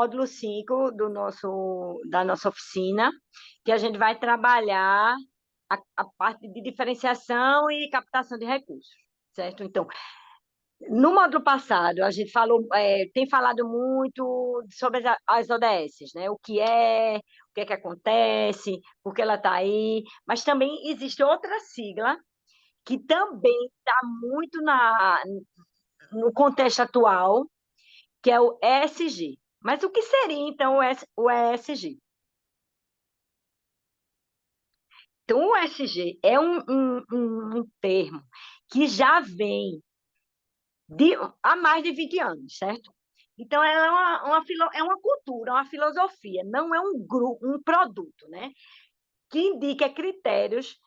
módulo 5 da nossa oficina, que a gente vai trabalhar a parte de diferenciação e captação de recursos, certo? Então, no módulo passado, a gente tem falado muito sobre as ODS, né? O que é que acontece, por que ela está aí, mas também existe outra sigla que também está muito no contexto atual, que é o ESG. Mas o que seria, então, o ESG? Então, o ESG é um termo que já vem há mais de 20 anos, certo? Então, ela é uma cultura, uma filosofia, não é um grupo, um produto, né? Que indica critérios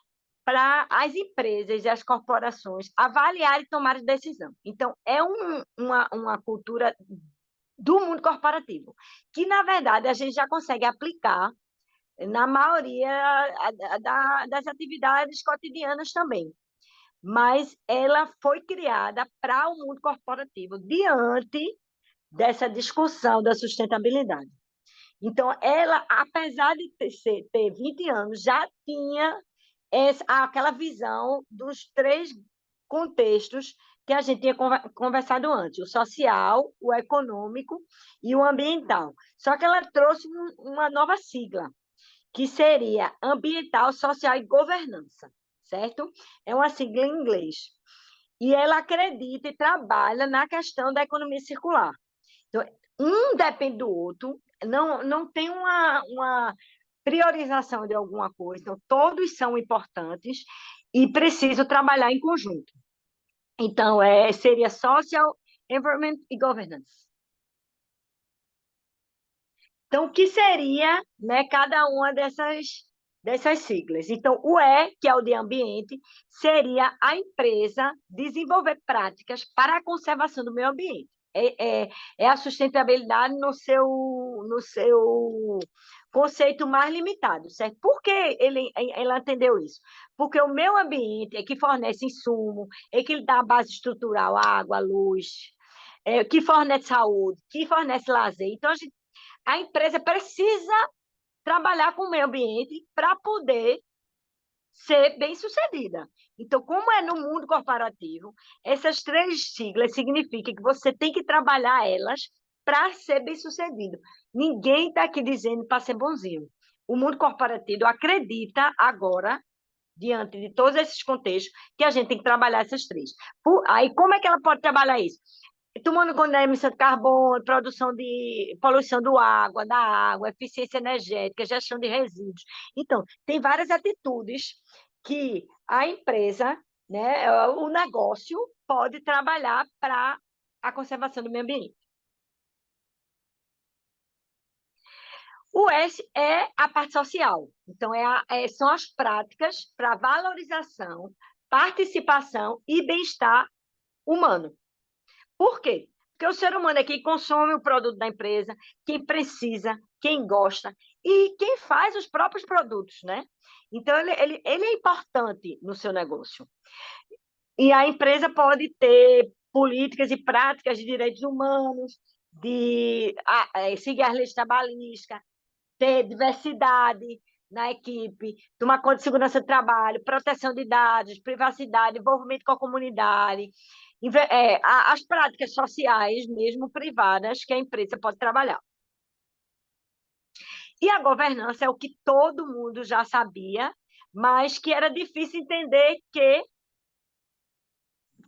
para as empresas e as corporações avaliarem e tomarem decisão. Então, é uma cultura do mundo corporativo, que, na verdade, a gente já consegue aplicar na maioria das atividades cotidianas também. Mas ela foi criada para o mundo corporativo, diante dessa discussão da sustentabilidade. Então, ela, apesar de ter 20 anos, já tinha aquela visão dos três contextos que a gente tinha conversado antes: o social, o econômico e o ambiental. Só que ela trouxe uma nova sigla, que seria ambiental, social e governança, certo? É uma sigla em inglês. E ela acredita e trabalha na questão da economia circular. Então, um depende do outro, não tem uma priorização de alguma coisa, então, todos são importantes e precisam trabalhar em conjunto. Então, seria social, environment e governance. Então, o que seria, né, cada uma dessas siglas? Então, o E, que é o de ambiente, seria a empresa desenvolver práticas para a conservação do meio ambiente. É a sustentabilidade no seu conceito mais limitado, certo? Por que ela entendeu isso? Porque o meio ambiente é que fornece insumo, é que dá a base estrutural, água, luz, que fornece saúde, que fornece lazer. Então, a empresa precisa trabalhar com o meio ambiente para poder ser bem-sucedida. Então, como é no mundo corporativo, essas três siglas significam que você tem que trabalhar elas para ser bem-sucedido. Ninguém está aqui dizendo para ser bonzinho. O mundo corporativo acredita agora, diante de todos esses contextos, que a gente tem que trabalhar essas três. Aí, como é que ela pode trabalhar isso? Tomando conta da emissão de carbono, produção de poluição da água, eficiência energética, gestão de resíduos. Então, tem várias atitudes que a empresa, né, o negócio pode trabalhar para a conservação do meio ambiente. O S é a parte social. Então, são as práticas para valorização, participação e bem-estar humano. Por quê? Porque o ser humano é quem consome o produto da empresa, quem precisa, quem gosta e quem faz os próprios produtos, né? Então, ele é importante no seu negócio. E a empresa pode ter políticas e práticas de direitos humanos, de seguir as leis trabalhistas, ter diversidade na equipe, tomar conta de segurança do trabalho, proteção de dados, privacidade, envolvimento com a comunidade, as práticas sociais, mesmo privadas, que a empresa pode trabalhar. E a governança é o que todo mundo já sabia, mas que era difícil entender que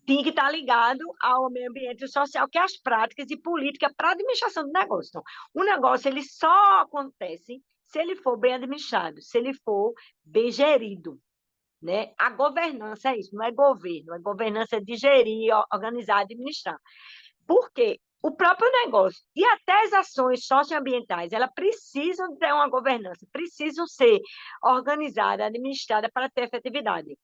tinha que estar ligado ao meio ambiente social, que é as práticas e políticas para a administração do negócio. Então, o negócio ele só acontece se ele for bem administrado, se ele for bem gerido, né? A governança é isso, não é governo, a governança é de gerir, organizar, administrar. Por quê? O próprio negócio e até as ações socioambientais, elas precisam ter uma governança, precisam ser organizadas, administradas para ter efetividade.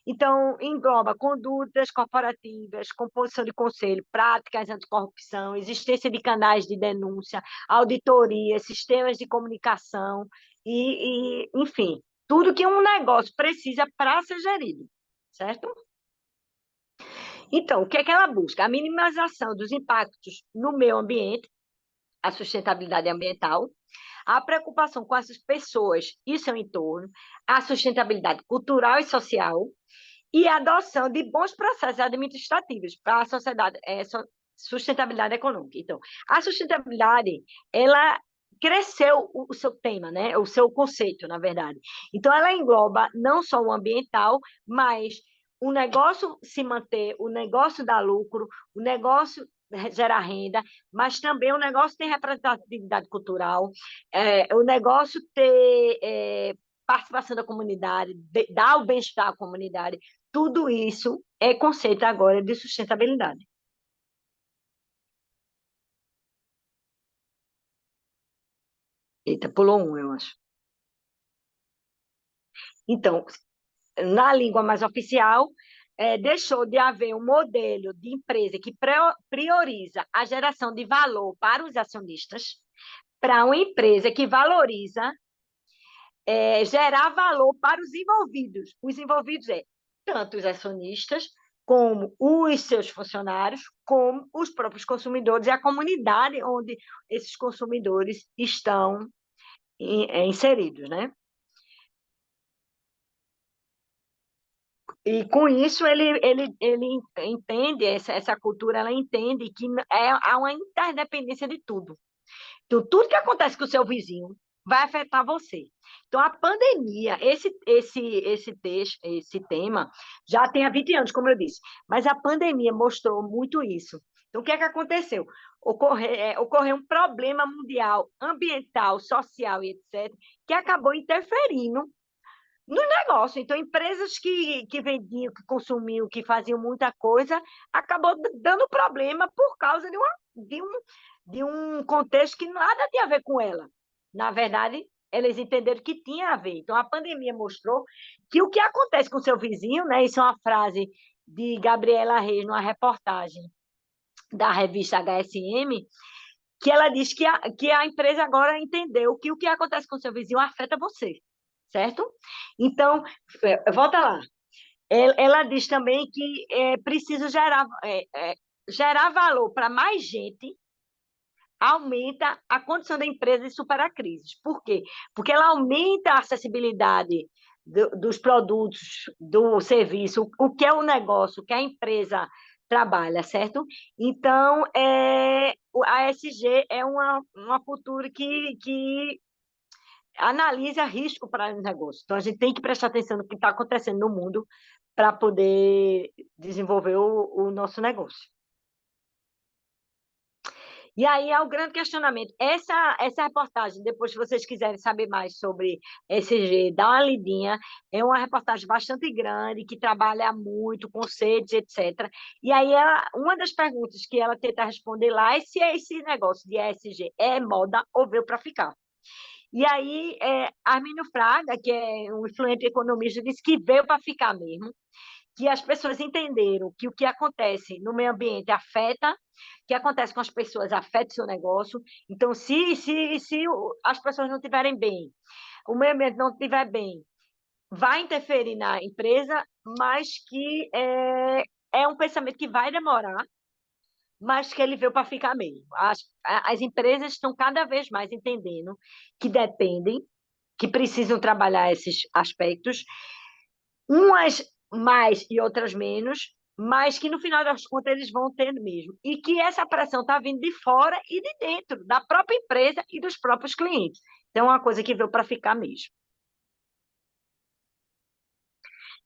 Então, engloba condutas corporativas, composição de conselho, práticas anticorrupção, existência de canais de denúncia, auditoria, sistemas de comunicação enfim, tudo que um negócio precisa para ser gerido, certo? Então, o que é que ela busca? A minimização dos impactos no meio ambiente, a sustentabilidade ambiental, a preocupação com essas pessoas e seu entorno, a sustentabilidade cultural e social e a adoção de bons processos administrativos para a sociedade, sustentabilidade econômica. Então, a sustentabilidade, ela cresceu o seu tema, né? O seu conceito, na verdade. Então, ela engloba não só o ambiental, mas o negócio se manter, o negócio dar lucro, o negócio gerar renda, mas também o negócio ter representatividade cultural, o negócio ter participação da comunidade, dar o bem-estar à comunidade, tudo isso é conceito agora de sustentabilidade. Eita, pulou um, eu acho. Então, na língua mais oficial, deixou de haver um modelo de empresa que prioriza a geração de valor para os acionistas, para uma empresa que valoriza gerar valor para os envolvidos. Os envolvidos tanto os acionistas, como os seus funcionários, como os próprios consumidores e a comunidade onde esses consumidores estão inseridos, né? E com isso ele entende, essa cultura, ela entende que há uma interdependência de tudo. Então, tudo que acontece com o seu vizinho vai afetar você. Então, a pandemia, esse tema, já tem há 20 anos, como eu disse, mas a pandemia mostrou muito isso. Então, o que é que aconteceu? Ocorreu um problema mundial, ambiental, social e etc., que acabou interferindo no negócio. Então, empresas que vendiam, que consumiam, que faziam muita coisa, acabou dando problema por causa de um contexto que nada tinha a ver com ela. Na verdade, eles entenderam que tinha a ver. Então, a pandemia mostrou que o que acontece com o seu vizinho, né? Isso é uma frase de Gabriela Reis, numa reportagem da revista HSM, que ela diz que a empresa agora entendeu que o que acontece com o seu vizinho afeta você, certo? Então, volta lá. Ela diz também que é preciso gerar valor para mais gente, aumenta a condição da empresa de superar crises. Por quê? Porque ela aumenta a acessibilidade dos produtos, do serviço, o que é o negócio, o que a empresa trabalha, certo? Então, a ESG é uma cultura que analisa risco para os negócios. Então, a gente tem que prestar atenção no que está acontecendo no mundo para poder desenvolver o nosso negócio. E aí é o grande questionamento. Essa reportagem, depois, se vocês quiserem saber mais sobre ESG, dá uma lidinha. É uma reportagem bastante grande, que trabalha muito, conceitos, etc. E aí, uma das perguntas que ela tenta responder lá é se esse negócio de ESG é moda ou veio para ficar. E aí, Arminio Fraga, que é um influente economista, disse que veio para ficar mesmo, que as pessoas entenderam que o que acontece no meio ambiente afeta, o que acontece com as pessoas afeta o seu negócio. Então, se as pessoas não estiverem bem, o meio ambiente não estiver bem, vai interferir na empresa, mas que é um pensamento que vai demorar, mas que ele veio para ficar mesmo. As empresas estão cada vez mais entendendo que dependem, que precisam trabalhar esses aspectos, umas mais e outras menos, mas que no final das contas eles vão tendo mesmo. E que essa pressão está vindo de fora e de dentro, da própria empresa e dos próprios clientes. Então, é uma coisa que veio para ficar mesmo.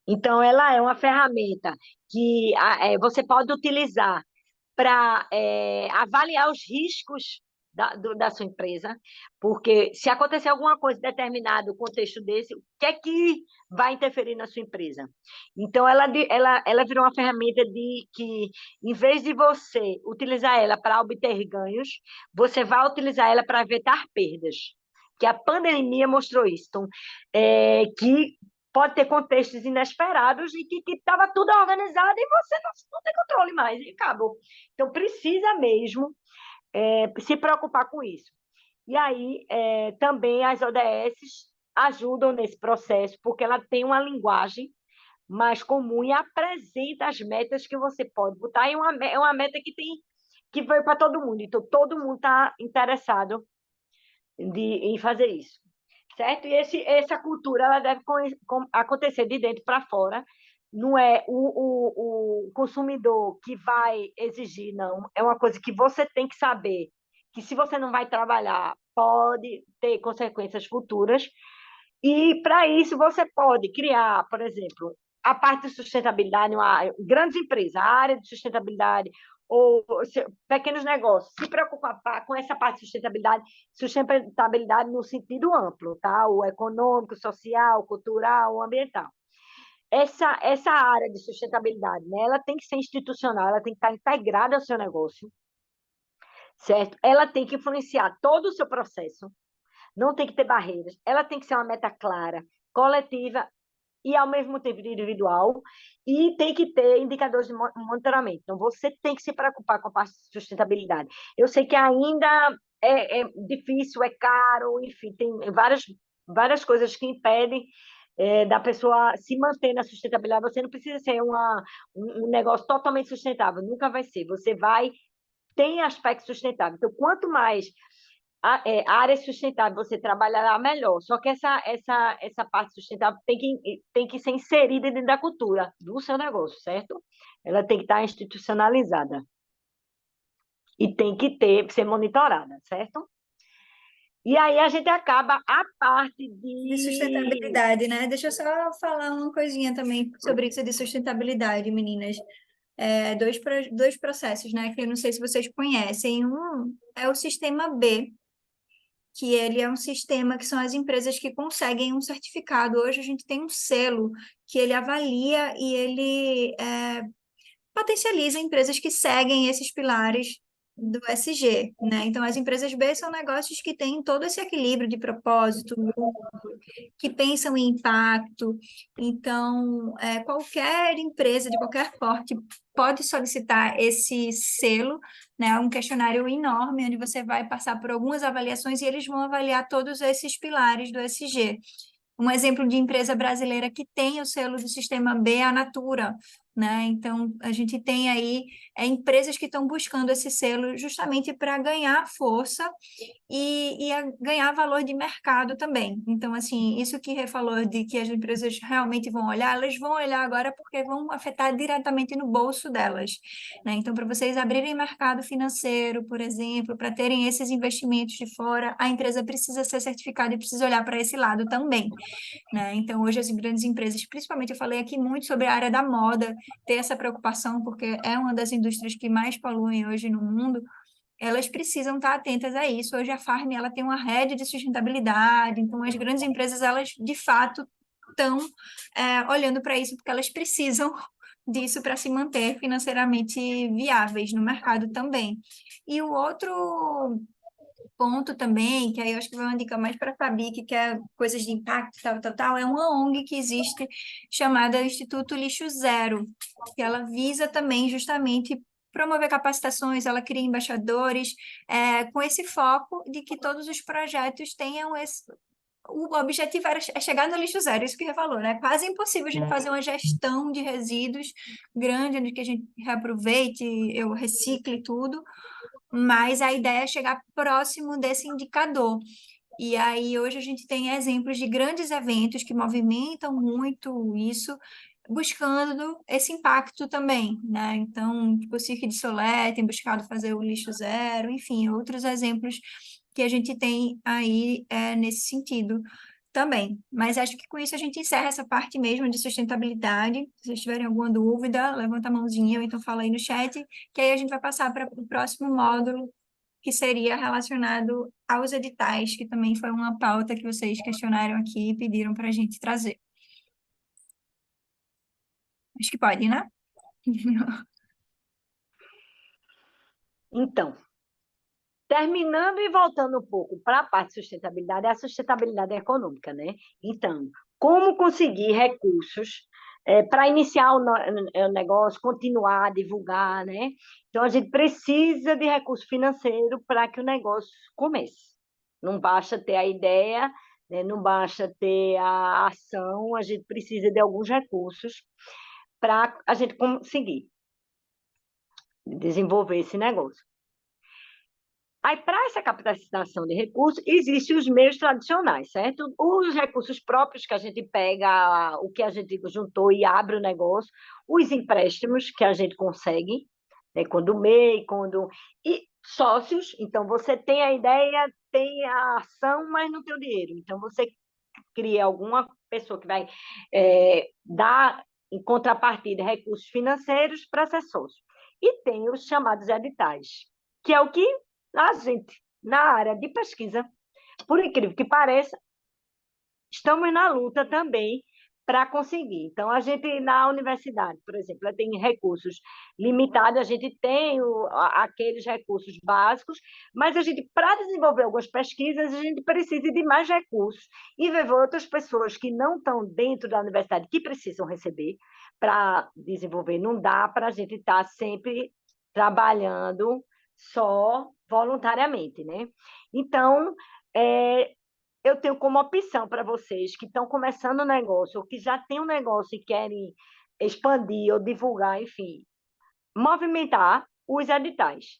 Então, ela é uma ferramenta que você pode utilizar para avaliar os riscos da sua empresa, porque se acontecer alguma coisa em determinado contexto desse, o que é que vai interferir na sua empresa? Então, ela virou uma ferramenta que, em vez de você utilizar ela para obter ganhos, você vai utilizar ela para evitar perdas. Que a pandemia mostrou isso. Então, que pode ter contextos inesperados e que estava tudo organizado e você não tem controle mais, e acabou. Então, precisa mesmo se preocupar com isso. E aí, também as ODS ajudam nesse processo, porque ela tem uma linguagem mais comum e apresenta as metas que você pode botar. É uma meta que tem que veio para todo mundo. Então, todo mundo está interessado em fazer isso, certo? E essa cultura ela deve acontecer de dentro para fora. Não é o consumidor que vai exigir, não. É uma coisa que você tem que saber que se você não vai trabalhar, pode ter consequências futuras. E para isso você pode criar, por exemplo, a parte de sustentabilidade, grandes empresas, a área de sustentabilidade, ou pequenos negócios, se preocupar com essa parte de sustentabilidade no sentido amplo, tá? O econômico, social, cultural, ambiental. Essa área de sustentabilidade, né, ela tem que ser institucional, ela tem que estar integrada ao seu negócio, certo? Ela tem que influenciar todo o seu processo, não tem que ter barreiras, ela tem que ser uma meta clara, coletiva e, ao mesmo tempo, individual, e tem que ter indicadores de monitoramento. Então, você tem que se preocupar com a parte de sustentabilidade. Eu sei que ainda é difícil, é caro, enfim, tem várias coisas que impedem da pessoa se manter na sustentabilidade. Você não precisa ser um negócio totalmente sustentável, nunca vai ser. Você vai tem aspecto sustentável. Então, quanto mais a área sustentável você trabalhará melhor. Só que essa parte sustentável tem que ser inserida dentro da cultura do seu negócio, certo? Ela tem que estar institucionalizada e tem que ser monitorada, certo? E aí a gente acaba a parte De de. sustentabilidade, né? Deixa eu só falar uma coisinha também sobre isso de sustentabilidade, meninas. Dois processos, né? Que eu não sei se vocês conhecem. Um é o sistema B, que ele é um sistema que são as empresas que conseguem um certificado. Hoje a gente tem um selo que ele avalia e ele potencializa empresas que seguem esses pilares do SG, né? Então, as empresas B são negócios que têm todo esse equilíbrio de propósito, que pensam em impacto. Então, qualquer empresa de qualquer porte pode solicitar esse selo, né? Um questionário enorme, onde você vai passar por algumas avaliações e eles vão avaliar todos esses pilares do SG. Um exemplo de empresa brasileira que tem o selo do Sistema B é a Natura, né? Então, a gente tem aí empresas que estão buscando esse selo justamente para ganhar força e a ganhar valor de mercado também. Então, assim, isso que Rê falou de que as empresas realmente vão olhar, elas vão olhar agora porque vão afetar diretamente no bolso delas, né? Então, para vocês abrirem mercado financeiro, por exemplo, para terem esses investimentos de fora, a empresa precisa ser certificada e precisa olhar para esse lado também, né? Então, hoje as grandes empresas, principalmente eu falei aqui muito sobre a área da moda, ter essa preocupação, porque é uma das indústrias que mais poluem hoje no mundo, elas precisam estar atentas a isso. Hoje a Farm, ela tem uma rede de sustentabilidade, então as grandes empresas, elas de fato estão olhando para isso, porque elas precisam disso para se manter financeiramente viáveis no mercado também. E o outro ponto também, que aí eu acho que vai uma dica mais para a Fabi, que quer coisas de impacto, tal, tal, tal, é uma ONG que existe chamada Instituto Lixo Zero, que ela visa também justamente promover capacitações, ela cria embaixadores, com esse foco de que todos os projetos tenham esse. O objetivo é chegar no lixo zero, isso que você falou, né? Quase impossível a gente fazer uma gestão de resíduos grande, onde que a gente reaproveite, eu recicle tudo, mas a ideia é chegar próximo desse indicador. E aí, hoje a gente tem exemplos de grandes eventos que movimentam muito isso, buscando esse impacto também, né? Então, tipo, o Cirque de Solé tem buscado fazer o lixo zero, enfim, outros exemplos que a gente tem aí nesse sentido também. Mas acho que com isso a gente encerra essa parte mesmo de sustentabilidade. Se vocês tiverem alguma dúvida, levanta a mãozinha ou então fala aí no chat, que aí a gente vai passar para o próximo módulo, que seria relacionado aos editais, que também foi uma pauta que vocês questionaram aqui e pediram para a gente trazer. Acho que pode, né? Então, terminando e voltando um pouco para a parte de sustentabilidade, é a sustentabilidade econômica, né? Então, como conseguir recursos para iniciar o negócio, continuar a divulgar, né? Então, a gente precisa de recurso financeiro para que o negócio comece. Não basta ter a ideia, né? Não basta ter a ação, a gente precisa de alguns recursos para a gente conseguir desenvolver esse negócio. Aí, para essa captação de recursos, existem os meios tradicionais, certo? Os recursos próprios que a gente pega, o que a gente juntou e abre o negócio, os empréstimos que a gente consegue, né, quando o MEI, quando... E sócios, então você tem a ideia, tem a ação, mas não tem o dinheiro. Então, você cria alguma pessoa que vai dar, em contrapartida, recursos financeiros para ser sócio. E tem os chamados editais, que é o que a gente, na área de pesquisa, por incrível que pareça, estamos na luta também para conseguir. Então, a gente, na universidade, por exemplo, ela tem recursos limitados, a gente tem aqueles recursos básicos, mas a gente, para desenvolver algumas pesquisas, a gente precisa de mais recursos e ver outras pessoas que não estão dentro da universidade, que precisam receber para desenvolver. Não dá para a gente estar sempre trabalhando só voluntariamente, né? Então, é, eu tenho como opção para vocês que estão começando um negócio ou que já têm um negócio e querem expandir ou divulgar, enfim, movimentar os editais.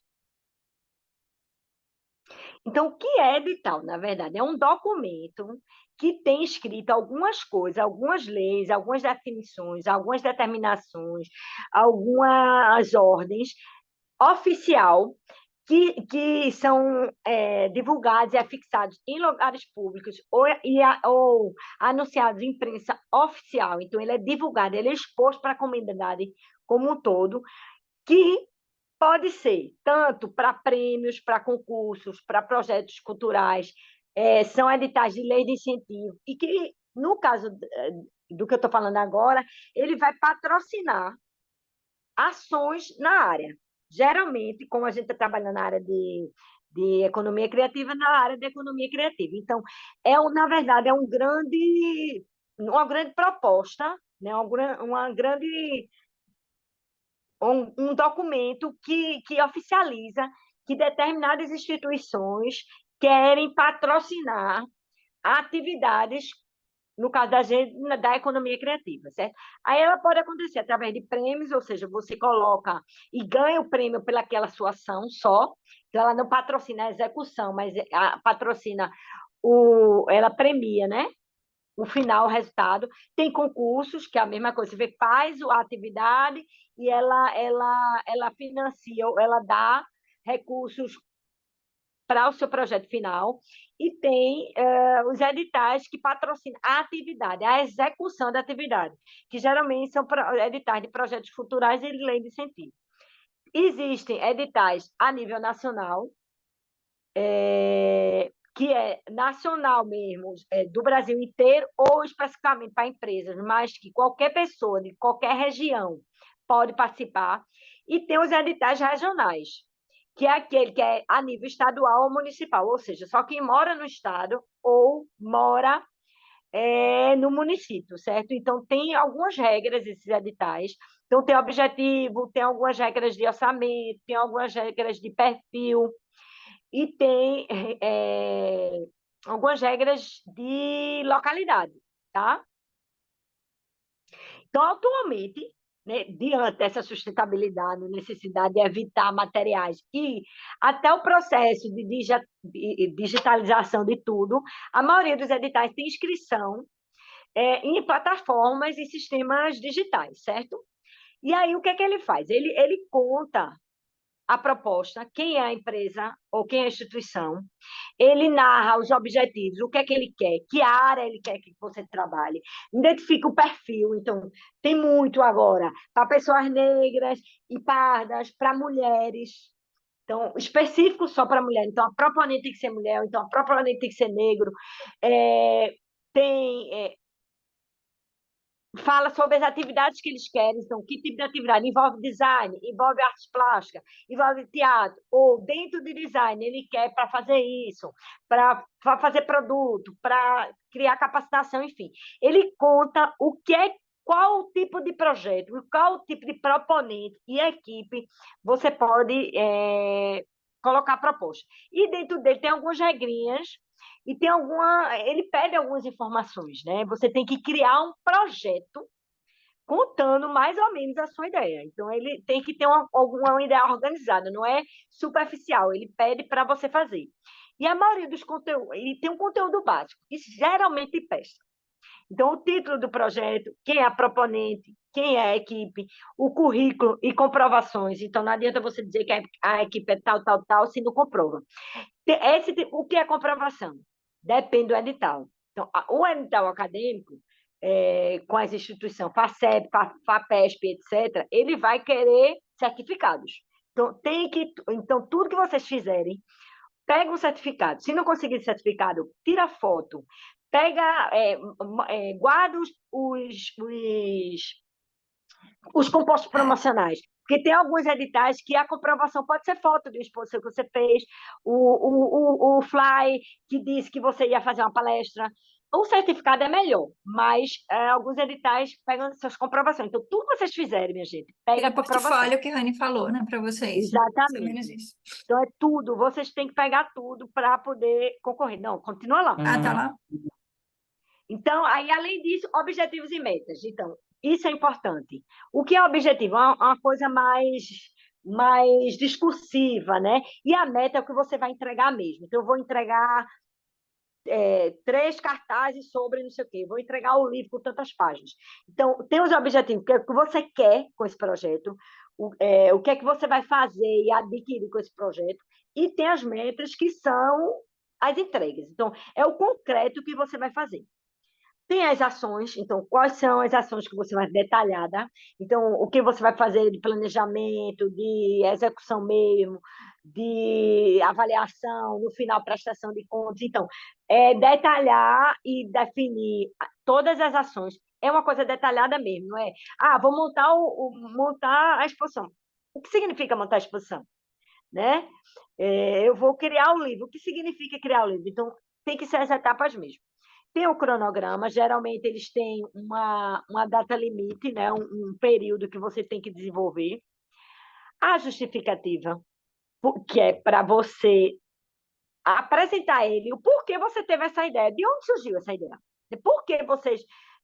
Então, o que é edital, na verdade? É um documento que tem escrito algumas coisas, algumas leis, algumas definições, algumas determinações, algumas ordens oficial que são divulgados e afixados em lugares públicos ou anunciados em imprensa oficial. Então, ele é divulgado, ele é exposto para a comunidade como um todo, que pode ser tanto para prêmios, para concursos, para projetos culturais, são editais de lei de incentivo, e que, no caso do que eu estou falando agora, ele vai patrocinar ações na área. Geralmente, como a gente está trabalhando na área de economia criativa, na área de economia criativa. Então, na verdade, uma grande proposta, né? uma grande, um documento que oficializa que determinadas instituições querem patrocinar atividades no caso da gente, da economia criativa, certo? Aí ela pode acontecer através de prêmios, ou seja, você coloca e ganha o prêmio pelaquela sua ação só, então ela não patrocina a execução, mas patrocina ela premia, né? O final, o resultado. Tem concursos, que é a mesma coisa, você vê, faz a atividade e ela financia, ela dá recursos para o seu projeto final, e tem os editais que patrocinam a atividade, a execução da atividade, que geralmente são editais de projetos culturais e de lei de incentivo. Existem editais a nível nacional, que é nacional mesmo, do Brasil inteiro, ou especificamente para empresas, mas que qualquer pessoa de qualquer região pode participar, e tem os editais regionais, que é aquele que é a nível estadual ou municipal, ou seja, só quem mora no estado ou mora no município, certo? Então, tem algumas regras esses editais. Então, tem objetivo, tem algumas regras de orçamento, tem algumas regras de perfil e tem algumas regras de localidade, tá? Então, atualmente, né, diante dessa sustentabilidade, necessidade de evitar materiais e até o processo de digitalização de tudo, a maioria dos editais tem inscrição em plataformas e sistemas digitais, certo? E aí, o que é que ele faz? Ele conta a proposta, quem é a empresa ou quem é a instituição, ele narra os objetivos, o que é que ele quer, que área ele quer que você trabalhe, identifica o perfil. Então, tem muito agora para pessoas negras e pardas, para mulheres. Então, específico só para mulher. Então, a proponente tem que ser mulher, então a proponente tem que ser negro. Tem fala sobre as atividades que eles querem. Então, que tipo de atividade? Envolve design, envolve artes plásticas, envolve teatro, ou dentro de design ele quer para fazer isso, para fazer produto, para criar capacitação, enfim. Ele conta qual o tipo de projeto, qual o tipo de proponente e equipe você pode colocar proposta. E dentro dele tem algumas regrinhas e ele pede algumas informações, né? Você tem que criar um projeto contando mais ou menos a sua ideia. Então, ele tem que ter alguma ideia organizada, não é superficial, ele pede para você fazer. E a maioria dos conteúdos, ele tem um conteúdo básico, que geralmente presta. Então, o título do projeto, quem é a proponente, quem é a equipe, o currículo e comprovações. Então, não adianta você dizer que a equipe é tal, tal, tal, se não comprova. O que é comprovação? Depende do edital. Então, o edital acadêmico, com as instituições FACEP, FAPESP, etc., ele vai querer certificados. Então, tudo que vocês fizerem, pega um certificado. Se não conseguir certificado, tira foto, pega, guarda os compostos promocionais. Porque tem alguns editais que a comprovação pode ser foto de uma exposição que você fez, o fly que disse que você ia fazer uma palestra. O certificado é melhor, mas alguns editais pegam suas comprovações. Então, tudo que vocês fizerem, minha gente, pega Aquele a comprovação. portfólio que a Rani falou, né, para vocês. Mais ou menos Exatamente. isso. Então, é tudo. Vocês têm que pegar tudo para poder concorrer. Não, continua lá. Ah, tá lá? Então, aí, além disso, objetivos e metas. Então, isso é importante. O que é objetivo? É uma coisa mais discursiva, né? E a meta é o que você vai entregar mesmo. Então, eu vou entregar 3 cartazes sobre não sei o quê, vou entregar o livro com tantas páginas. Então, tem os objetivos, o que você quer com esse projeto, o que é que você vai fazer e adquirir com esse projeto, e tem as metas que são as entregas. Então, é o concreto que você vai fazer. Tem as ações, então, quais são as ações que você vai detalhada? Então, o que você vai fazer de planejamento, de execução mesmo, de avaliação, no final, prestação de contas. Então, detalhar e definir todas as ações. É uma coisa detalhada mesmo, não é? Ah, vou montar a exposição. O que significa montar a exposição? Né? Eu vou criar o livro. O que significa criar o livro? Então, tem que ser as etapas mesmo. Tem o cronograma, geralmente eles têm uma data limite, né? Um período que você tem que desenvolver. A justificativa, que é para você apresentar a ele o porquê você teve essa ideia, de onde surgiu essa ideia, por que você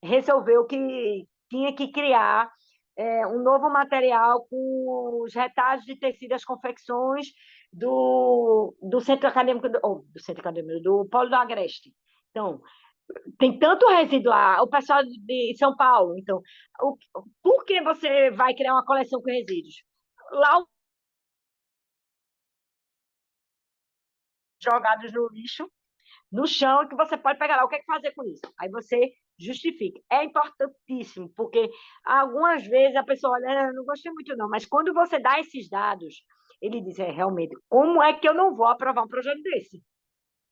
resolveu que tinha que criar um novo material com os retalhos de tecido das confecções do Centro Acadêmico, do Centro Acadêmico, do Polo do Agreste. Então, tem tanto resíduo lá, o pessoal de São Paulo, então, por que você vai criar uma coleção com resíduos? Lá jogados no lixo, no chão, que você pode pegar lá. O que é que fazer com isso? Aí você justifica. É importantíssimo, porque algumas vezes a pessoa olha, não gostei muito não, mas quando você dá esses dados, ele diz, realmente, como é que eu não vou aprovar um projeto desse?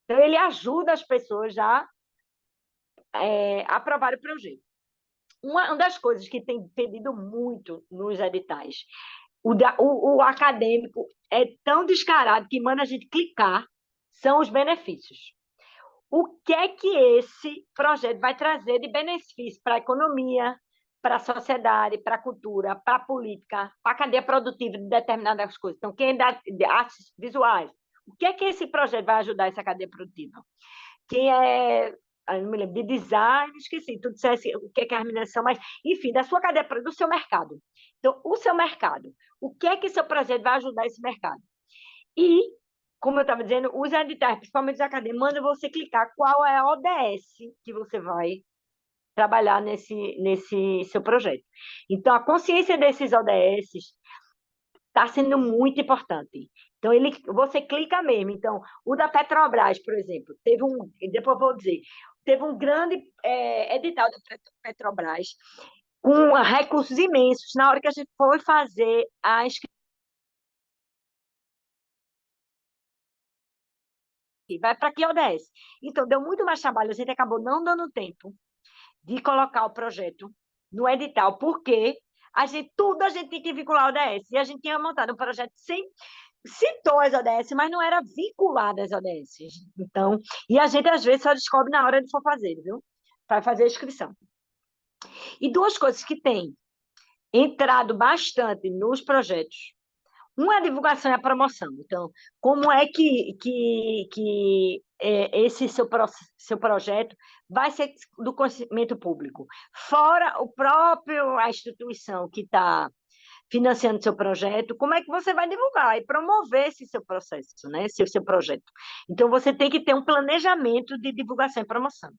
Então, ele ajuda as pessoas a aprovar o projeto. Uma das coisas que tem pedido muito nos editais, o acadêmico é tão descarado que manda a gente clicar, são os benefícios. O que é que esse projeto vai trazer de benefício para a economia, para a sociedade, para a cultura, para a política, para a cadeia produtiva de determinadas coisas? Então, quem dá de artes visuais, o que é que esse projeto vai ajudar essa cadeia produtiva? Quem é, eu não me lembro, de design, esqueci, tu dissesse o que é a remuneração, mas, enfim, da sua cadeia, do seu mercado. Então, o seu mercado, o que é que seu projeto vai ajudar esse mercado? E, como eu estava dizendo, os editais, principalmente os acadêmicos, mandam você clicar qual é a ODS que você vai trabalhar nesse seu projeto. Então, a consciência desses ODS está sendo muito importante. Então, você clica mesmo. Então, o da Petrobras, por exemplo, depois eu vou dizer, teve um grande edital da Petrobras com recursos imensos. Na hora que a gente foi fazer a inscrição, vai para que ODS? Então, deu muito mais trabalho, a gente acabou não dando tempo de colocar o projeto no edital, porque tudo a gente tinha que vincular ao ODS. E a gente tinha montado um projeto sem citou as ODS, mas não era vinculado às ODS. Então, e a gente às vezes só descobre na hora de for fazer, viu? Para fazer a inscrição. E duas coisas que têm entrado bastante nos projetos. Uma é a divulgação e a promoção. Então, como é que esse seu projeto vai ser do conhecimento público. Fora a instituição que está financiando seu projeto, como é que você vai divulgar e promover esse seu processo, né? Seu projeto. Então, você tem que ter um planejamento de divulgação e promoção.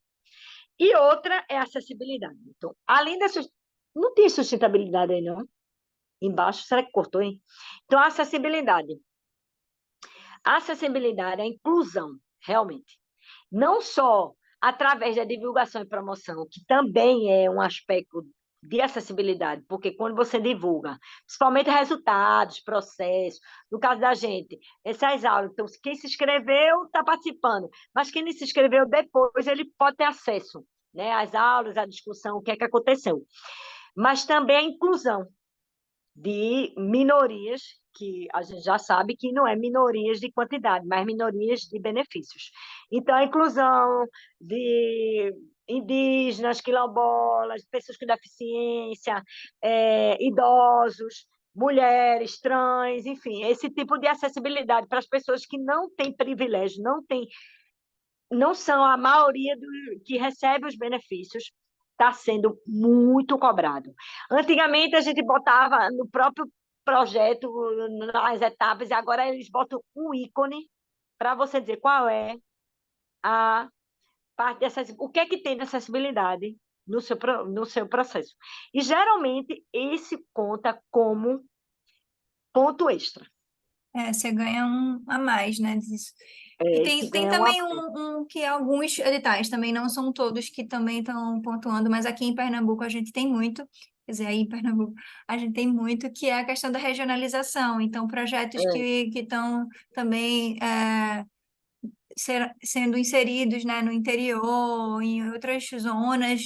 E outra é a acessibilidade. Então, além da... Não tem sustentabilidade aí, não? Embaixo, será que cortou, hein? Então, a acessibilidade. A acessibilidade, a inclusão, realmente. Não só através da divulgação e promoção, que também é um aspecto de acessibilidade, porque quando você divulga, principalmente resultados, processos, no caso da gente, essas aulas, então, quem se inscreveu está participando, mas quem não se inscreveu depois, ele pode ter acesso, né, às aulas, à discussão, o que é que aconteceu. Mas também a inclusão de minorias, que a gente já sabe que não é minorias de quantidade, mas minorias de benefícios. Então, a inclusão de indígenas, quilombolas, pessoas com deficiência, idosos, mulheres, trans, enfim, esse tipo de acessibilidade para as pessoas que não têm privilégio, não são a maioria que recebe os benefícios, está sendo muito cobrado. Antigamente, a gente botava no próprio projeto, nas etapas, e agora eles botam um ícone para você dizer qual é a parte dessa, o que é que tem de acessibilidade no seu processo. E, geralmente, esse conta como ponto extra. Você ganha um a mais, né, disso. E Esse tem ganha uma... também um que alguns editais, também não são todos que também estão pontuando, mas aqui em Pernambuco a gente tem muito, quer dizer, aí em Pernambuco a gente tem muito, que é a questão da regionalização. Então, projetos que estão também sendo inseridos, né, no interior, em outras zonas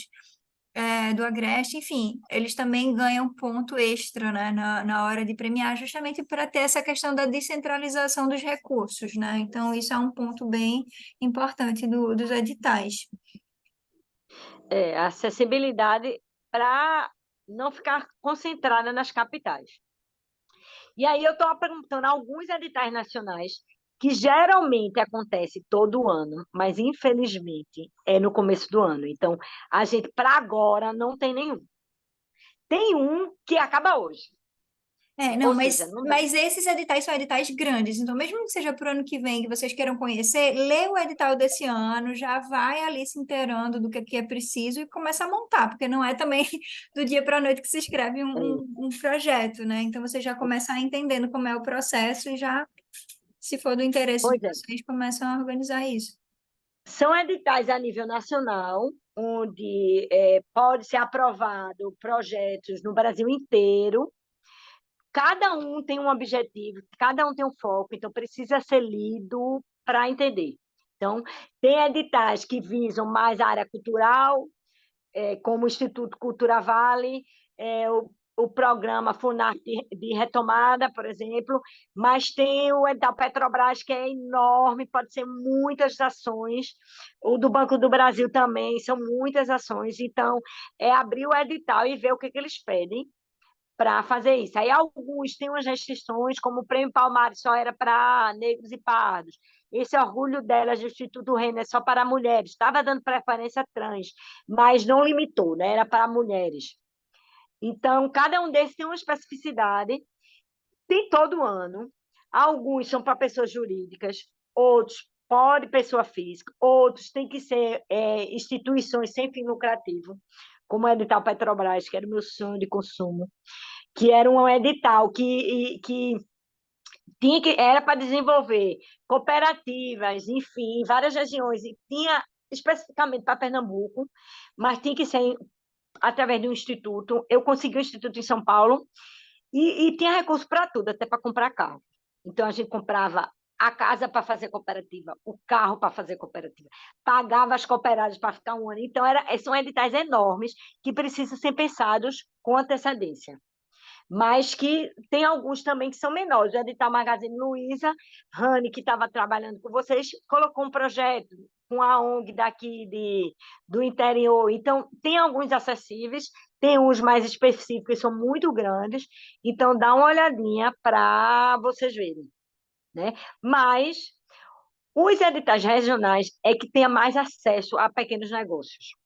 do Agreste, enfim, eles também ganham ponto extra, né, na hora de premiar, justamente para ter essa questão da descentralização dos recursos, né? Então, isso é um ponto bem importante dos editais. Acessibilidade para não ficar concentrada nas capitais. E aí eu estou perguntando alguns editais nacionais que geralmente acontece todo ano, mas infelizmente é no começo do ano. Então, a gente, para agora, não tem nenhum. Tem um que acaba hoje. Não, Ou seja, não dá. mas esses editais são editais grandes, então mesmo que seja para o ano que vem, que vocês queiram conhecer, lê o edital desse ano, já vai ali se inteirando do que é preciso e começa a montar, porque não é também do dia para a noite que se escreve um projeto, né? Então você já começa a entendendo como é o processo e já, se for do interesse de Pois é. vocês, começam a organizar isso. São editais a nível nacional, onde pode ser aprovado projetos no Brasil inteiro. Cada um tem um objetivo, cada um tem um foco, então precisa ser lido para entender. Então, tem editais que visam mais a área cultural, como o Instituto Cultura Vale, o programa Funarte de Retomada, por exemplo, mas tem o edital Petrobras, que é enorme, pode ser muitas ações, o do Banco do Brasil também, são muitas ações, então, é abrir o edital e ver o que eles pedem, para fazer isso. Aí alguns têm umas restrições, como o Prêmio Palmares só era para negros e pardos. Esse orgulho delas do Instituto Renner é só para mulheres. Estava dando preferência trans, mas não limitou, né? Era para mulheres. Então, cada um desses tem uma especificidade. Tem todo ano. Alguns são para pessoas jurídicas, outros pode pessoa física, outros têm que ser instituições sem fim lucrativo, como o edital Petrobras, que era o meu sonho de consumo, que era um edital que era para desenvolver cooperativas, enfim, em várias regiões, e tinha especificamente para Pernambuco, mas tinha que ser através de um instituto. Eu consegui um instituto em São Paulo e tinha recurso para tudo, até para comprar carro. Então, a gente comprava a casa para fazer cooperativa, o carro para fazer cooperativa, pagava as cooperadas para ficar um ano. Então, são editais enormes que precisam ser pensados com antecedência, mas que tem alguns também que são menores. O edital Magazine Luiza, Rani, que estava trabalhando com vocês, colocou um projeto com a ONG daqui do interior. Então, tem alguns acessíveis, tem uns mais específicos, que são muito grandes, então dá uma olhadinha para vocês verem, né? Mas Os editais regionais é que tenha mais acesso a pequenos negócios.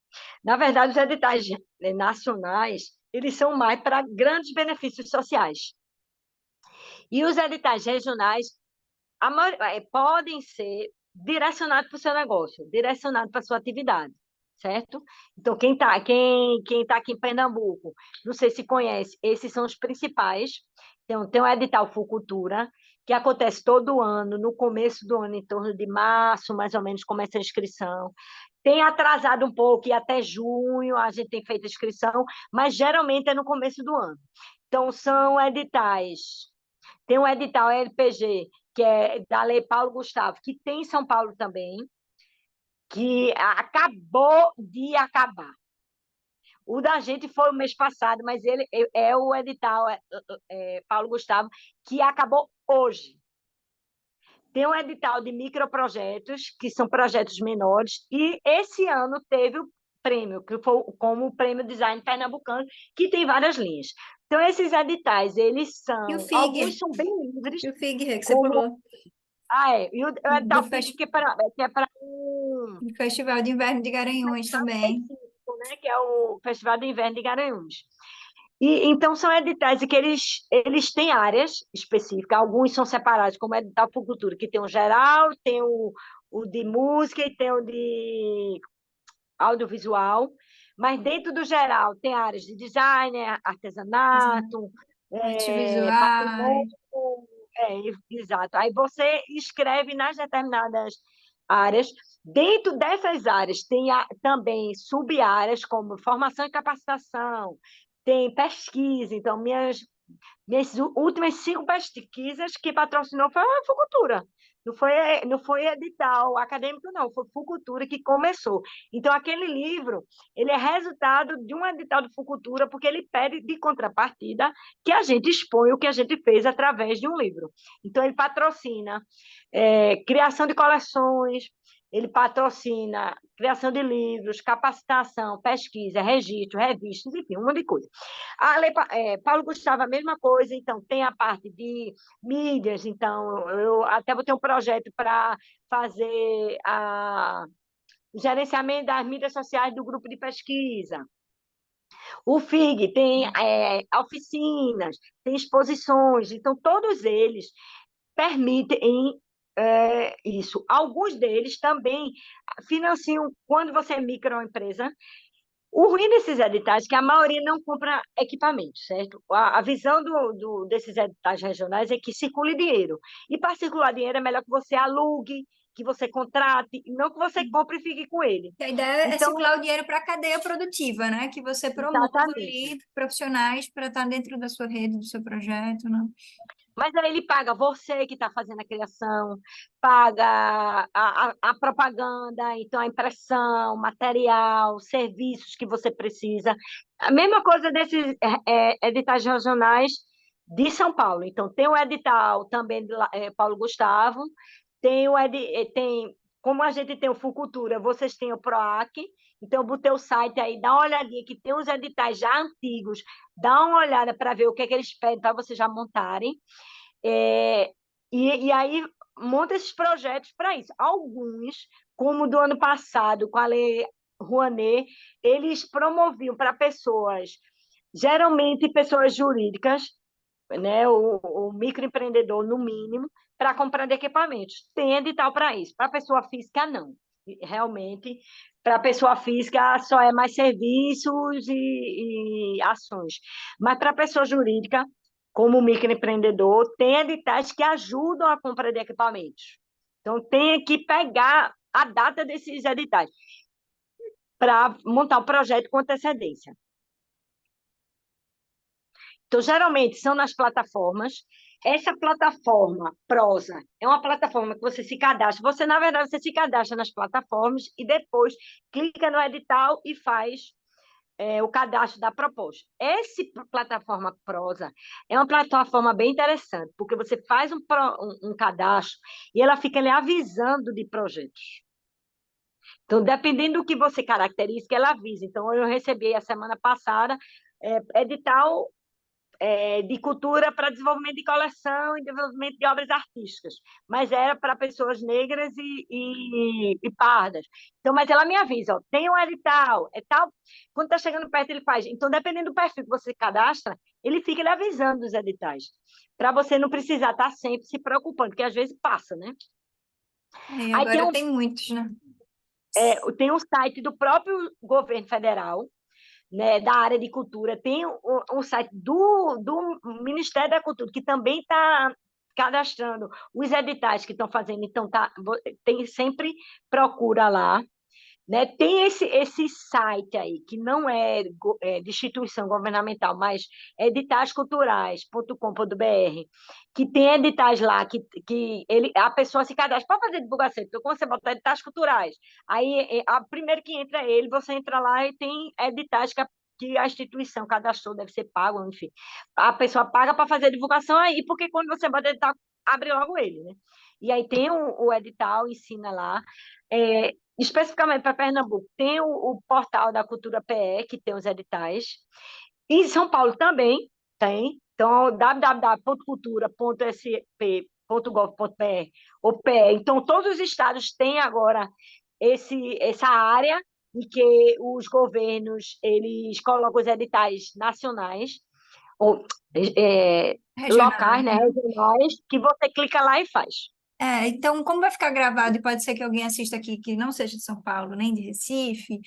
Na verdade, os editais nacionais, eles são mais para grandes benefícios sociais. E os editais regionais podem ser direcionados para o seu negócio, direcionados para a sua atividade, certo? Então, quem tá aqui em Pernambuco, não sei se conhece, esses são os principais. Então, tem o edital Fucultura, que acontece todo ano, no começo do ano, em torno de março, mais ou menos, começa a inscrição. Tem atrasado um pouco, e até junho a gente tem feito a inscrição, mas geralmente é no começo do ano. Então, são editais. Tem um edital LPG, que é da Lei Paulo Gustavo, que tem em São Paulo também, que acabou de acabar. O da gente foi o mês passado, mas ele é o edital Paulo Gustavo, que acabou hoje. Tem um edital de microprojetos, que são projetos menores, e esse ano teve o prêmio, que foi como o Prêmio Design Pernambucano, que tem várias linhas. Então, esses editais, eles E o são, alguns FIG? são bem livres, E o FIG, que você como falou? e o Do, edital fes- FIC, que é para um do Festival de Inverno de Garanhuns também. específico, né? Que é o Festival de Inverno de Garanhuns. E, então, são editais que eles têm áreas específicas, alguns são separados, como o edital por cultura, que tem o geral, tem o de música e tem o de audiovisual, mas dentro do geral tem áreas de design, artesanato, Artes patrimônio, visuais. exato. Aí você escreve nas determinadas áreas. Dentro dessas áreas tem também sub-áreas como formação e capacitação, tem pesquisa. Então, minhas últimas 5 pesquisas que patrocinou foi a Fucultura. Não foi edital acadêmico, não, foi Fucultura que começou. Então, aquele livro, ele é resultado de um edital de Fucultura, porque ele pede de contrapartida que a gente expõe o que a gente fez através de um livro. Então, ele patrocina criação de coleções, ele patrocina criação de livros, capacitação, pesquisa, registro, revistas, enfim, um monte de coisa. Paulo Gustavo, a mesma coisa, então, tem a parte de mídias, então, eu até vou ter um projeto para fazer o gerenciamento das mídias sociais do grupo de pesquisa. O FIG tem oficinas, tem exposições, então, todos eles permitem isso. Alguns deles também financiam, quando você é microempresa, o ruim desses editais é que a maioria não compra equipamento, certo? A visão desses editais regionais é que circule dinheiro. E para circular dinheiro é melhor que você alugue, que você contrate, e não que você compre e fique com ele. A ideia é Então, circular o dinheiro para a cadeia produtiva, né? Que você promova exatamente. ali profissionais para estar dentro da sua rede, do seu projeto, né? Mas aí ele paga você que está fazendo a criação, paga a propaganda, então a impressão, material, serviços que você precisa. A mesma coisa desses editais regionais de São Paulo. Então, tem o edital também de Paulo Gustavo, como a gente tem o Fucultura, vocês têm o PROAC, então eu botei o site aí, dá uma olhadinha que tem os editais já antigos, dá uma olhada para ver o que é que eles pedem para vocês já montarem. É, e aí monta esses projetos para isso. Alguns, como do ano passado, com a Lei Rouanet, eles promoviam para pessoas, geralmente pessoas jurídicas, né, o microempreendedor, no mínimo, para comprar de equipamentos. Tem edital para isso. Para pessoa física, não. Realmente, para pessoa física, só é mais serviços e ações. Mas para pessoa jurídica, como microempreendedor, tem editais que ajudam a compra de equipamentos. Então, tem que pegar a data desses editais para montar o projeto com antecedência. Então, geralmente, são nas plataformas. Essa plataforma Prosa é uma plataforma que você se cadastra. Você, na verdade, você se cadastra nas plataformas e depois clica no edital e faz o cadastro da proposta. Essa plataforma Prosa é uma plataforma bem interessante, porque você faz um cadastro e ela fica lhe avisando de projetos. Então, dependendo do que você caracteriza, ela avisa. Então, eu recebi a semana passada edital de cultura para desenvolvimento de coleção e desenvolvimento de obras artísticas, mas era para pessoas negras e pardas. Então, mas ela me avisa, ó, tem um edital, é tal, quando está chegando perto ele faz. Então, dependendo do perfil que você cadastra, ele fica lhe avisando dos editais, para você não precisar estar sempre se preocupando, porque às vezes passa, né? E Aí agora tem muitos, né? tem um site do próprio governo federal, né, da área de cultura, tem um site do Ministério da Cultura, que também está cadastrando os editais que estão fazendo, então tem sempre procura lá, né? Tem esse site aí, que não de instituição governamental, mas é editalsculturais.com.br, que tem editais lá, a pessoa se cadastra para fazer divulgação. Então, quando você bota editais culturais, aí primeiro que entra ele, você entra lá e tem editais que a instituição cadastrou, deve ser pago, enfim. A pessoa paga para fazer divulgação aí, porque quando você bota edital, abre logo ele, né? E aí tem o edital, ensina lá. Especificamente para Pernambuco, tem o portal da Cultura PE, que tem os editais. E em São Paulo também tem. Então, www.cultura.sp.gov.br ou PE. Então, todos os estados têm agora essa área em que os governos eles colocam os editais nacionais ou locais, Regionais, né, né? regionais, que você clica lá e faz. Então, como vai ficar gravado e pode ser que alguém assista aqui que não seja de São Paulo, nem de Recife,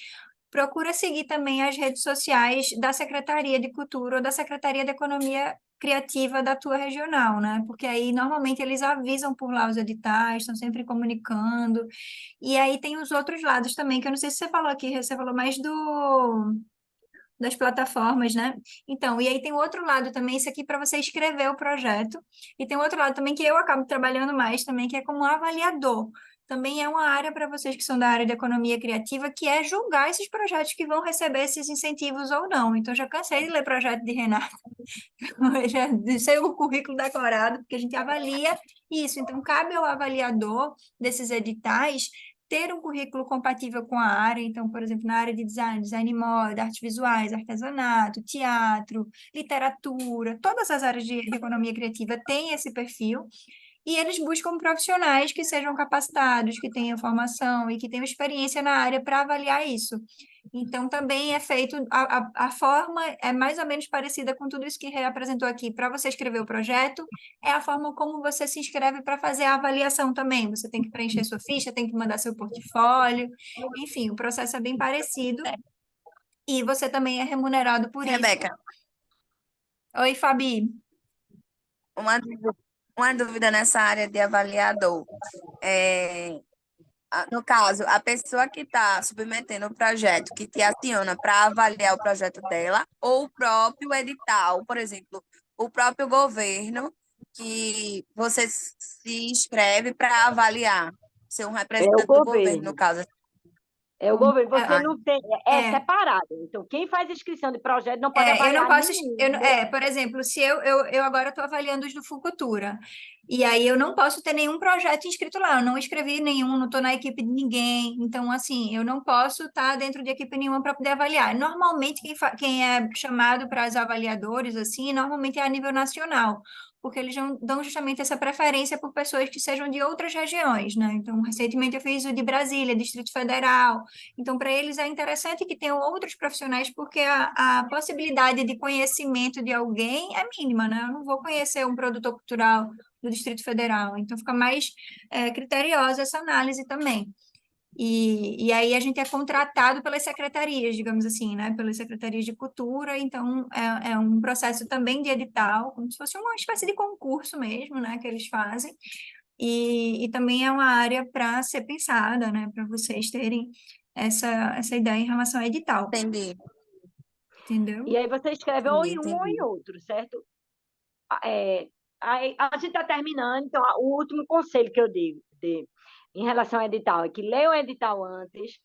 procura seguir também as redes sociais da Secretaria de Cultura ou da Secretaria de Economia Criativa da tua regional, né? Porque aí normalmente eles avisam por lá os editais, estão sempre comunicando. E aí tem os outros lados também, que eu não sei se você falou aqui, você falou mais das plataformas, né? Então, e aí tem o outro lado também, isso aqui para você escrever o projeto, e tem outro lado também que eu acabo trabalhando mais também, que é como avaliador. Também é uma área para vocês que são da área de economia criativa, que é julgar esses projetos que vão receber esses incentivos ou não. Então, já cansei de ler projeto de Renata, já sei o currículo decorado, porque a gente avalia isso. Então, cabe ao avaliador desses editais ter um currículo compatível com a área. Então, por exemplo, na área de design, design e moda, artes visuais, artesanato, teatro, literatura, todas as áreas de economia criativa têm esse perfil. E eles buscam profissionais que sejam capacitados, que tenham formação e que tenham experiência na área para avaliar isso. Então, também é feito, a forma é mais ou menos parecida com tudo isso que reapresentou aqui. Para você escrever o projeto, é a forma como você se inscreve para fazer a avaliação também. Você tem que preencher sua ficha, tem que mandar seu portfólio, enfim, o processo é bem parecido. E você também é remunerado por isso. Rebeca, Oi, Fabi. uma, uma dúvida nessa área de avaliador. É, no caso, a pessoa que está submetendo o projeto, que te aciona para avaliar o projeto dela, ou o próprio edital, por exemplo, o próprio governo, que você se inscreve para avaliar, ser um É o representante do governo, no governo. caso. É o governo, você Ah, não tem, é É, separado. Então, quem faz inscrição de projeto não pode eu não avaliar posso, nenhum. por exemplo, se eu agora estou avaliando os do Fucultura, e aí eu não posso ter nenhum projeto inscrito lá, eu não escrevi nenhum, não estou na equipe de ninguém, então, assim, eu não posso estar dentro de equipe nenhuma para poder avaliar. Normalmente, quem é chamado para os avaliadores, assim, normalmente é a nível nacional, porque eles dão justamente essa preferência por pessoas que sejam de outras regiões, né? Então, recentemente eu fiz o de Brasília, Distrito Federal, então, para eles é interessante que tenham outros profissionais, porque a possibilidade de conhecimento de alguém é mínima, né? Eu não vou conhecer um produtor cultural do Distrito Federal, então fica mais criteriosa essa análise também. E aí a gente é contratado pelas secretarias, digamos assim, né? Pelas secretarias de cultura, então é um processo também de edital, como se fosse uma espécie de concurso mesmo, né? Que eles fazem. E também é uma área para ser pensada, né? Para vocês terem essa ideia em relação ao edital, entendi, E entendeu? aí você escreve ou entendi, em um ou em entendi. outro, certo? É, aí a gente está terminando, então o último conselho que eu digo em relação ao edital é que leiam o edital antes,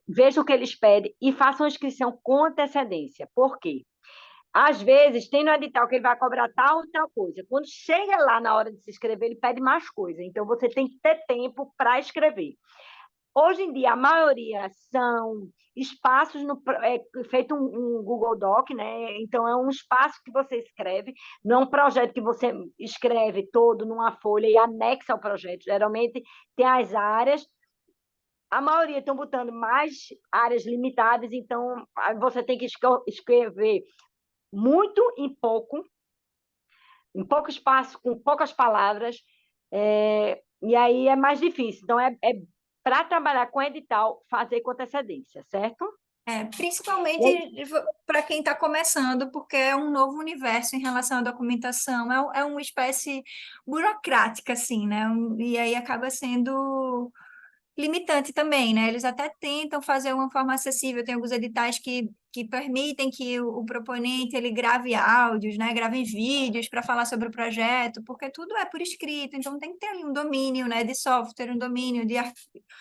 vejam o que eles pedem e façam a inscrição com antecedência. Por quê? Às vezes, tem no edital que ele vai cobrar tal e tal coisa. Quando chega lá na hora de se inscrever, ele pede mais coisa. Então, você tem que ter tempo para escrever. Hoje em dia, a maioria são espaços feito um Google Doc, né? Então é um espaço que você escreve, não é um projeto que você escreve todo numa folha e anexa ao projeto. Geralmente tem as áreas, a maioria estão botando mais áreas limitadas, então você tem que escrever muito em pouco espaço, com poucas palavras, e aí é mais difícil. Então, para trabalhar com edital, fazer com antecedência, certo? Principalmente para quem está começando, porque é um novo universo em relação à documentação, é uma espécie burocrática, assim, né? E aí acaba sendo limitante também, né? Eles até tentam fazer uma forma acessível, tem alguns editais que permitem que o proponente ele grave áudios, né? Grave vídeos para falar sobre o projeto, porque tudo é por escrito, então tem que ter ali um domínio, né, de software, um domínio de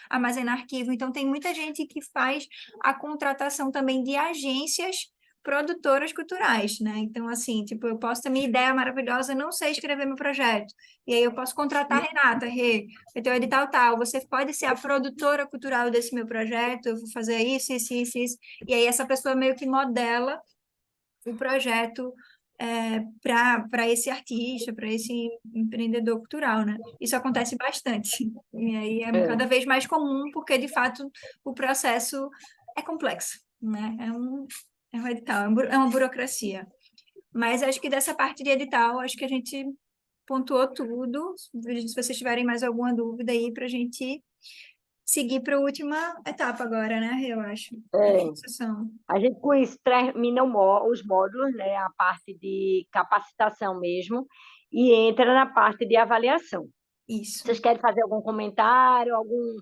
armazenar arquivo. Então tem muita gente que faz a contratação também de agências produtoras culturais, né? Então, assim, tipo, eu posso ter minha ideia maravilhosa, não sei escrever meu projeto. E aí eu posso contratar a Renata, vai ter o edital tal, você pode ser a produtora cultural desse meu projeto, eu vou fazer isso, isso, isso, isso. E aí essa pessoa meio que modela o projeto para esse artista, para esse empreendedor cultural, né? Isso acontece bastante. E aí é cada vez mais comum, porque de fato o processo é complexo, né? É um edital, é uma burocracia. Mas acho que dessa parte de edital, acho que a gente pontuou tudo. Se vocês tiverem mais alguma dúvida aí, para a gente seguir para a última etapa agora, né? Eu acho. Fixação. A gente com isso termina os módulos, né? A parte de capacitação mesmo, e entra na parte de avaliação. Isso. Vocês querem fazer algum comentário, algum